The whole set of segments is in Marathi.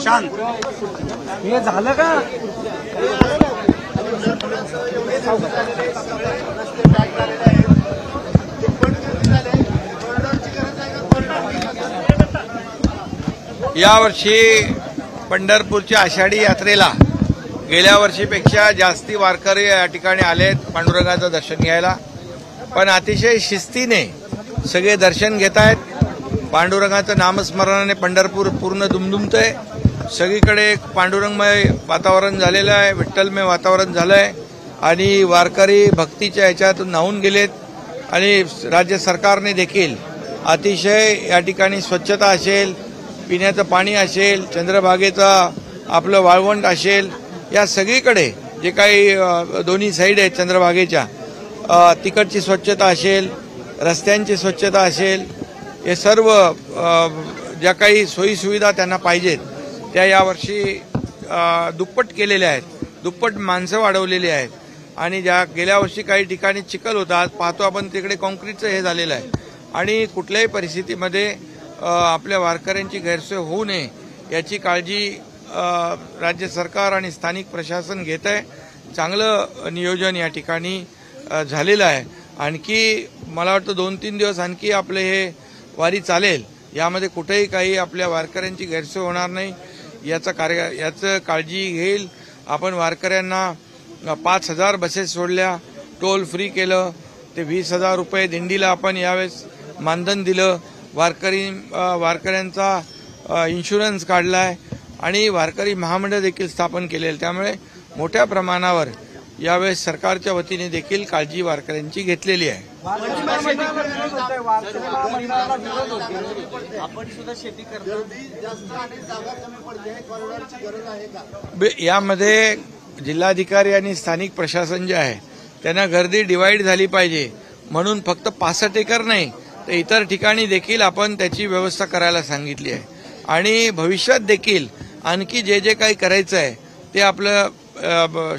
शांत हे झालं का? यावर्षी पंढरपूरच्या आषाढी यात्रेला गेल्या वर्षीपेक्षा जास्ती वारकरी या ठिकाणी आलेत पांडुरंगाचं दर्शन घ्यायला, पण अतिशय शिस्तीने सगळे दर्शन घेत आहेत. पांडुरंगाचं नामस्मरणाने पंढरपूर पूर्ण दुमदुमतंय. सगळीकडे एक पांडुरंगमय वातावरण झालेलं आहे, विठ्ठलमय वातावरण झालं आहे आणि वारकरी भक्तीच्या ह्याच्यातून न्हावून गेलेत. आणि राज्य सरकारने देखील अतिशय या ठिकाणी स्वच्छता असेल, पिण्याचं पाणी असेल, चंद्रभागेचा आपलं वाळवंट असेल, या सगळीकडे जे काही दोन्ही साईड आहेत चंद्रभागेच्या, तिकडची स्वच्छता असेल, रस्त्यांची स्वच्छता असेल, हे सर्व ज्या काही सोयीसुविधा त्यांना पाहिजेत त्या यावर्षी दुप्पट केलेल्या आहेत. दुप्पट माणसं वाढवलेली आहेत. आणि ज्या गेल्या वर्षी काही ठिकाणी चिखल होता, आज पाहतो आपण तिकडे कॉन्क्रीटचं हे झालेलं आहे. आणि कुठल्याही परिस्थितीमध्ये आपल्या वारकऱ्यांची गैरसोय होऊ नये याची काळजी राज्य सरकार आणि स्थानिक प्रशासन घेत आहे. चांगलं नियोजन या ठिकाणी झालेलं आहे. आणखी मला वाटतं 2-3 दिवस आणखी आपले हे वारी चालेल. यामध्ये कुठेही काही आपल्या वारकऱ्यांची गैरसोय होणार नाही याचं काळजी घेईल. आपण वारकऱ्यांना 5,000 बसेस सोडल्या, टोल फ्री केलं, ते 20,000 रुपये दिंडीला आपण यावेळेस मानधन दिलं, वारकऱ्यांचा इन्शुरन्स काढलाय आणि वारकरी महामंडळ देखील स्थापन केलेलं. त्यामुळे मोठ्या प्रमाणावर यावेळेस सरकारच्या वतीने देखील काळजी वारकऱ्यांची घेतलेली आहे. यामध्ये जिल्हाधिकारी आणि स्थानिक प्रशासन जे आहे त्यांना गर्दी डिवाइड झाली पाहिजे म्हणून फक्त 65 एकर नाही तर इतर ठिकाणी देखील आपण त्याची व्यवस्था करायला सांगितली आहे. आणि भविष्यात देखील आणखी जे जे काही करायचं आहे ते आपलं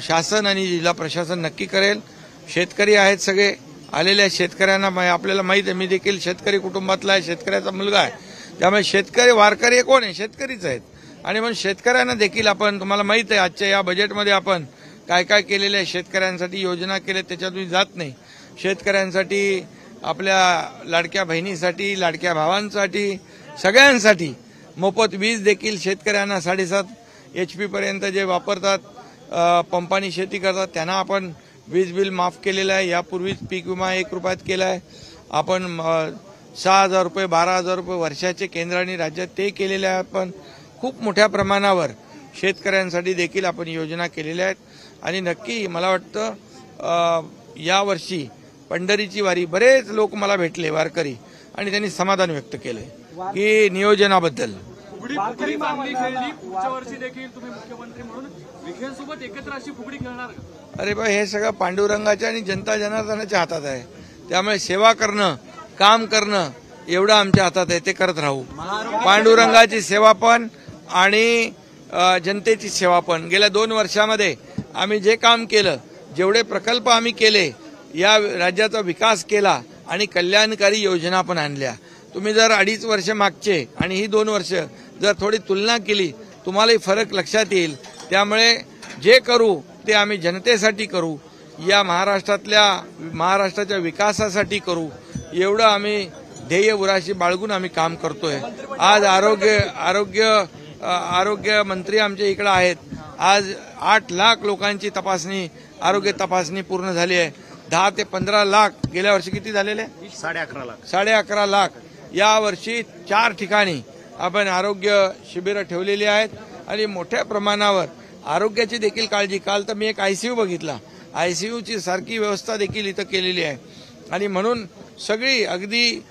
शासन आणि जिल्हा प्रशासन नक्की करेल. शेतकरी आहेत, सगळे आलेल्या शेतकऱ्यांना आपल्याला माहीत आहे, मी देखील शेतकरी कुटुंबातला आहे, शेतकऱ्याचा मुलगा आहे. त्यामुळे शेतकरी वारकरी कोण आहे? शेतकरीच आहेत. आणि म्हणून शेतकऱ्यांना देखील आपण, तुम्हाला माहीत आहे आजच्या या बजेटमध्ये आपण काय काय केलेलं आहे, शेतकऱ्यांसाठी योजना केल्या त्याच्यातून जात नाही. शेतकऱ्यांसाठी, आपल्या लाडक्या बहिणीसाठी, लाडक्या भावांसाठी, सगळ्यांसाठी मोफत वीज देखील शेतकऱ्यांना 7.5 HP पर्यंत जे वापरतात, पंपानी शेती करतात त्यांना आपण वीज बिल माफ केलेलं आहे. यापूर्वीच पीक विमा 1 रुपयात केला आहे. आपण 6,000 रुपये 12,000 रुपये वर्षाचे केंद्राने राज्यात ते केलेले आहे. आपण खूप मोठ्या प्रमाणावर शेतकऱ्यांसाठी देखील आपण योजना केलेल्या आहेत. आणि नक्की मला वाटतं यावर्षी पंढरीची वारी, बरेच लोक मला भेटले वारकरी आणि त्यांनी समाधान व्यक्त केले की नियोजनाबद्दल. फुगडी बांधली खेळली, पुढच्या वर्षी देखील तुम्ही मुख्यमंत्री म्हणून विखेंसोबत एकत्र अशी फुगडी खेळणार का? अरे बा, हे सगळं पांडुरंगाच्या आणि जनता जनार्दनाच्या हातात आहे. त्यामुळे सेवा करणं, काम करणं एवढं आमच्या हातात आहे, ते करत राहू. पांडुरंगाची सेवा पण आणि जनतेची सेवा पण. गेल्या 2 वर्षामध्ये आम्ही जे काम केलं, जेवढे प्रकल्प आम्ही केले, या राज्याचा विकास केला आणि कल्याणकारी योजना पण आणल्या. तुम्ही जर 2.5 वर्ष मागचे आणि ही 2 वर्ष जर थोडी तुलना केली तुम्हालाही फरक लक्षात येईल. त्यामुळे जे करू ते आम्ही जनतेसाठी करू, या महाराष्ट्राच्या विकासासाठी करू, एवढं आम्ही ध्येय उराशी बाळगून आम्ही काम करतोय. आज आरोग्य मंत्री आमच्या इकडे आहेत. आज 8 लाख लोकांची तपासणी, आरोग्य तपासणी पूर्ण झाली आहे. 10 ते 15 लाख गेल्या वर्षी किती झालेले? 11.5 लाख. या वर्षी 4 ठिकाणी आपण आरोग्य शिबिरं ठेवलेली आहेत आणि मोठ्या प्रमाणावर आरोग्याची देखील काळजी. काल तर मी एक ICU बघितला, ICUची सारखी व्यवस्था देखील इथं केलेली आहे. आणि म्हणून सगळी अगदी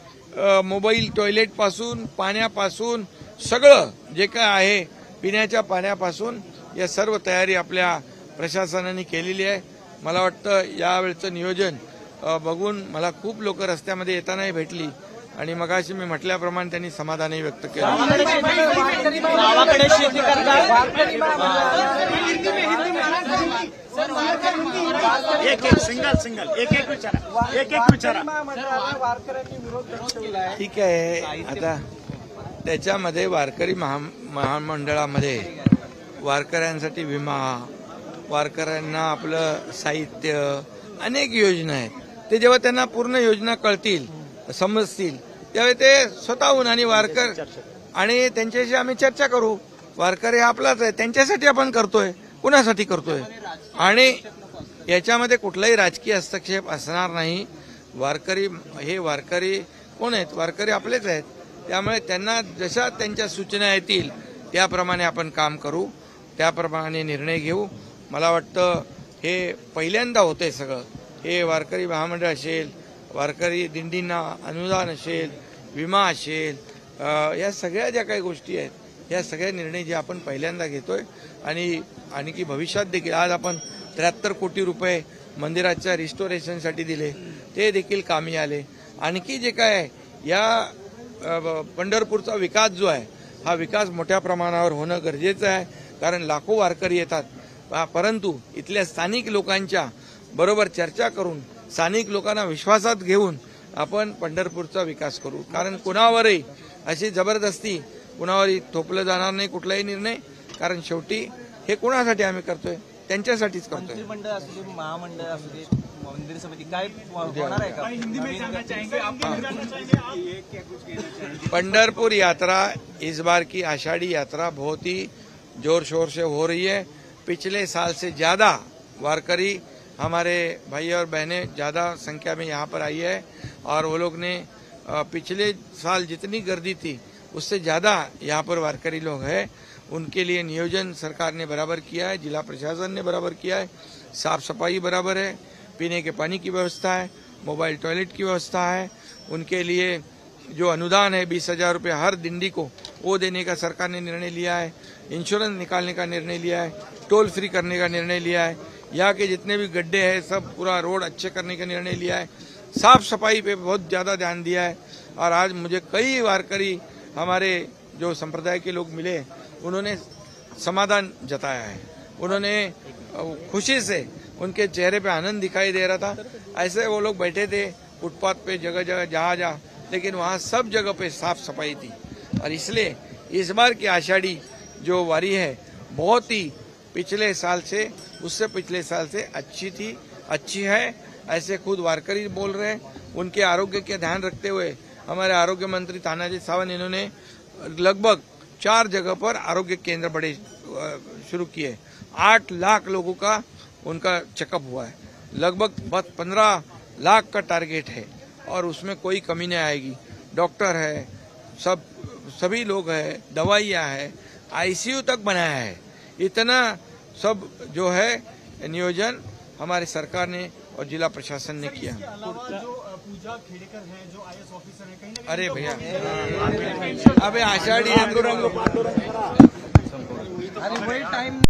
मोबाईल टॉयलेट पासून, पाण्यापासून, सगळं जे काय आहे, पिण्याच्या पाण्यापासून, या सर्व तयारी आपल्या प्रशासनाने केलेली आहे. मला वाटतं यावेळचं नियोजन बघून मला खूप लोक रस्त्यामध्ये येतानाही भेटली आणि मगाशी मी म्हटल्याप्रमाणे त्यांनी समाधानही व्यक्त केलं. ठीक आहे, आता त्याच्यामध्ये वारकरी महामंडळामध्ये वारकऱ्यांसाठी विमा, वारकऱ्यांना आपलं साहित्य, अनेक योजना आहेत. ते जेव्हा त्यांना पूर्ण योजना कळतील, समजतील, त्यावेळी ते स्वतःहून आणि वारकर आणि त्यांच्याशी आम्ही चर्चा करू. वारकरी आपलाच आहे, त्यांच्यासाठी आपण करतोय, कुणासाठी करतोय, आणि याच्यामध्ये कुठलाही राजकीय हस्तक्षेप असणार नाही. वारकरी कोण आहेत? वारकरी आपलेच आहेत. त्यामुळे त्यांना जशा त्यांच्या सूचना येतील त्याप्रमाणे आपण काम करू, त्याप्रमाणे निर्णय घेऊ. मला वाटतं हे पहिल्यांदा होतंय सगळं. हे वारकरी महामंडळ असेल, वारकरी दिंडींना अनुदान असेल, विमा असेल, या सगळ्या ज्या काही गोष्टी आहेत, या सगळ्या निर्णय जे आपण पहिल्यांदा घेतोय. आणि आणखी भविष्यात देखील आज आपण 73 कोटी रुपये मंदिराच्या रिस्टोरेशनसाठी दिले, ते देखील कामी आले. आणखी जे काय आहे, या पंढरपूरचा विकास जो आहे, हा विकास मोठ्या प्रमाणावर होणं गरजेचं आहे. कारण लाखो वारकरी येतात, परंतु इथल्या स्थानिक लोकांच्या बरोबर चर्चा करून, स्थानिक लोकांना विश्वासात घेऊन आपण पंढरपूरचा विकास करू. कारण कुणावरही अशी जबरदस्ती कुणावरही थोपलं जाणार नाही कुठलाही निर्णय. कारण शेवटी हे कुणासाठी आम्ही करतोय? त्यांच्यासाठीच करतोय. मंत्रिमंडळ असू दे, महामंडळ असू दे, मंदिर समिती काय होणार आहे का? पंढरपुर यात्रा इस बार की आषाढ़ी यात्रा बहुत ही जोर शोर से हो रही है. पिछले साल से ज्यादा वारकरी हमारे भाई और बहनें ज्यादा संख्या में यहाँ पर आई है. और वो लोग ने पिछले साल जितनी गर्दी थी उससे ज्यादा यहाँ पर वारकरी लोग हैं. उनके लिए नियोजन सरकार ने बराबर किया है, जिला प्रशासन ने बराबर किया है. साफ सफाई बराबर है, पीने के पानी की व्यवस्था है, मोबाइल टॉयलेट की व्यवस्था है. उनके लिए जो अनुदान है 20,000 रुपये हर दिंडी को, वो देने का सरकार ने निर्णय लिया है. इंश्योरेंस निकालने का निर्णय लिया है, टोल फ्री करने का निर्णय लिया है. यहाँ के जितने भी गड्ढे हैं सब पूरा रोड अच्छे करने का निर्णय लिया है. साफ सफाई पे बहुत ज़्यादा ध्यान दिया है. और आज मुझे कई वारकरी हमारे जो संप्रदाय के लोग मिले, उन्होंने समाधान जताया है. उन्होंने खुशी से, उनके चेहरे पे आनंद दिखाई दे रहा था. ऐसे वो लोग बैठे थे फुटपाथ पे, जगह जगह जहाँ, लेकिन वहाँ सब जगह पे साफ सफाई थी. और इसलिए इस बार की आषाढ़ी जो वारी है बहुत ही पिछले साल से, उससे पिछले साल से अच्छी है. ऐसे खुद वारकरी बोल रहे हैं. उनके आरोग्य का ध्यान रखते हुए हमारे आरोग्य मंत्री तानाजी सावंत, इन्होंने लगभग 4 जगह पर आरोग्य केंद्र बड़े शुरू किए. 8 लाख लोगों का उनका चेकअप हुआ है. लगभग 15 लाख का टारगेट है और उसमें कोई कमी नहीं आएगी. डॉक्टर है, सभी लोग हैं, दवाइयाँ है, ICU तक बनाया है. इतना सब जो है नियोजन हमारी सरकार ने और जिला प्रशासन ने किया. पूजा खेड़ेकर है जो IAS ऑफिसर है, कहीं ना कहीं अरे भैया, अबे आषाढ़ी अरे वही टाइम